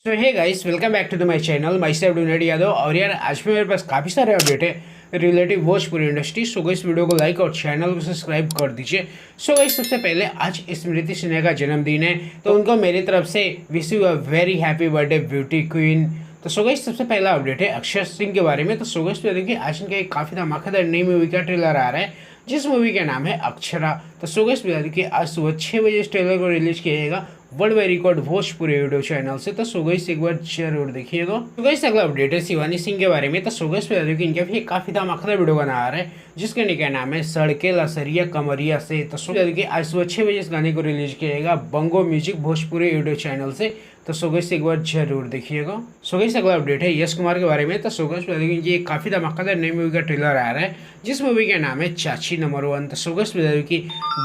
So hey guys, welcome back to the my channel. Myself डोनेट यादव। और यार आज भी मेरे पास काफ़ी सारे अपडेट है relative Bhojpuri industry. So guys video को लाइक और चैनल को सब्सक्राइब कर दीजिए। सो गाइस सबसे पहले आज स्मृति सिन्हा का जन्मदिन है, तो उनको मेरी तरफ से wish you a very happy birthday beauty queen. तो सो गाइस सबसे पहला अपडेट है अक्षय सिंह के बारे में। तो सो गाइस देखिए आज इनका एक काफ़ी धमाकेदार नई मूवी का ट्रेलर आ रहा है जिस मूवी का नाम है अक्षरा। तो सो गाइस देखिए आज सुबह 6 बजे इस ट्रेलर को रिलीज किया जाएगा world wide record Bhojpuri YouTube channel से। तो सो गाइस एक बार जरूर देखिएगा। तो गाइस अगला अपडेट है शिवानी सिंह के बारे में। तो सो गाइस इनके भी काफी धमाकेदार वीडियो बना आ रहा है जिसका का नाम है सड़के लसरिया कमरिया से। तो सो आज सुबह 6 बजे इस गाने को रिलीज किया जाएगा बंगो म्यूजिक भोजपुरी यूट्यूब चैनल से। तो सो गाइस एक बार जरूर देखिएगा। सो गाइस अगला अपडेट है यश कुमार के बारे में। तो सो गाइस ये काफी धमाकेदार नई मूवी का ट्रेलर आ रहा है जिस मूवी का नाम है चाची नंबर 1। तो सो गाइस की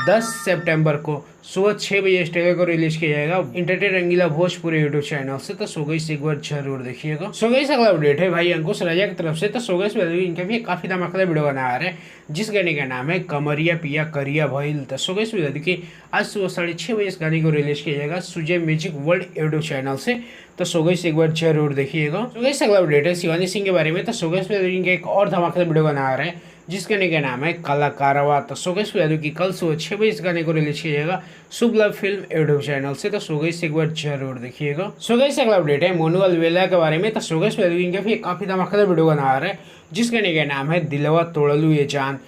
10 सितंबर को सुबह 6 बजे इस ट्रेलर को रिलीज किया जाएगा इंटरटेन रंगीला भोजपुरी यूट्यूब चैनल से। तो सो गाइस एक बार जरूर देखिएगा। सो गाइस अगला अपडेट है भाई अंकुश राजा की तरफ से। तो सो गाइस इनका भी काफी धमाकेदार वीडियो बना आ रहा है जिस गाने का नाम है कमरिया पिया करिया भइल। तो सो गाइस देखिए आज सुबह 6:30 बजे इस गाने को रिलीज किया जाएगा Sujay music world YouTube channel से। तो सो गाइस एक बार जरूर देखिएगा। सो गाइस अगला अपडेट है शिवानी सिंह के बारे में। तो सो गाइस इनका एक और धमाकेदार वीडियो बना आ रहा है जिस गाने का नाम है कलाकारवा। तो सो गाइस की कल सुबह 6 बजे इस गाने को रिलीज किया जाएगा शुभ लव फिल्म यूट्यूब चैनल से। तो सो गाइस एक बार जरूर देखिएगा। सो गाइस अगला अपडेट है मोनू अलवेला के बारे में। तो सो गाइस इनका भी काफी धमाकेदार वीडियो बना आ रहा है जिस गाने का नाम है दिलवा तोड़लू ये जान।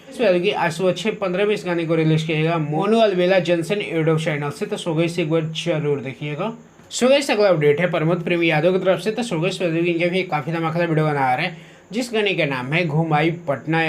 आज सुबह 6:15 में इस गाने को रिलीज किया जाएगा मोनू अलवेला जंक्शन यूट्यूब चैनल से। तो सो गाइस एक बार जरूर देखिएगा। सो गाइस अगला अपडेट है प्रमोद प्रेमी यादव की तरफ से। तो सो गाइस इनका भी काफी धमाकेदार वीडियो बना आ रहा है जिस गाने का नाम है घुमाई पटना।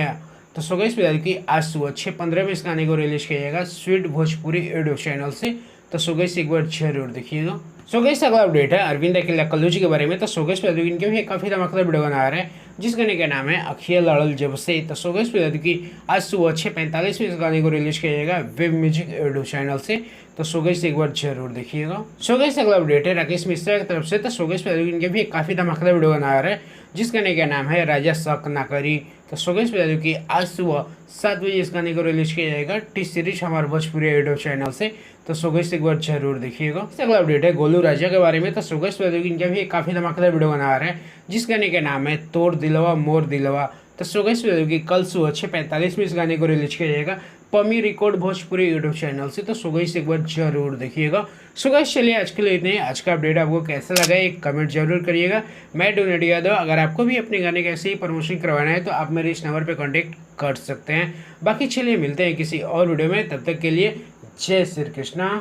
तो सो गाइस की आज सुबह 6:15 में इस गाने को रिलीज किया जाएगा स्वीट भोजपुरी यूट्यूब चैनल से। तो सो गाइस एक बार जरूर देखिएगा। सो गाइस अगला अपडेट है अरविंद अकेला कल्लू जी के बारे में। तो सो गाइस इनके भी काफी धमाकेदार वीडियो बना रहा है जिस गाने का नाम है अखिया लड़ल जब से। तो सो गाइस की आज सुबह 6:45 में इस गाने को रिलीज किया जाएगा वेब म्यूजिक यूट्यूब चैनल से। तो सो गाइस एक बार जरूर देखिएगा। सो गाइस अगला अपडेट है राकेश मिश्रा की तरफ से। तो सो गाइस इनके भी काफी धमाकेदार वीडियो बना रहा है जिस गाने का नाम है राजा शक ना करी। तो सो गाइस की आज सुबह 7 बजे इस गाने को रिलीज किया जाएगा टी सीरीज हमारे भोजपुरी यूट्यूब चैनल से। तो सो गाइस एक बार जरूर देखिएगा। अगला अपडेट है गोलू राजा के बारे में। तो सो गाइस इनका भी काफी धमाकेदार वीडियो बना रहा है जिस गाने का नाम है तोड़ दिलवा मोर दिलवा। तो सो गाइस कल सुबह 6:45 में इस गाने को रिलीज किया जाएगा Pammi record Bhojpuri YouTube channel से। तो सो गाइस एक बार जरूर देखिएगा। सो गाइस चलिए आज के लिए इतने। आज का अपडेट आपको कैसा लगा एक कमेंट जरूर करिएगा। मैं डोनेट यादव। अगर आपको भी अपने गाने का ऐसे ही प्रमोशन करवाना है तो आप मेरे इस नंबर पर कॉन्टेक्ट कर सकते हैं। बाकी चलिए मिलते हैं किसी और वीडियो में, तब तक के लिए जय श्री कृष्णा।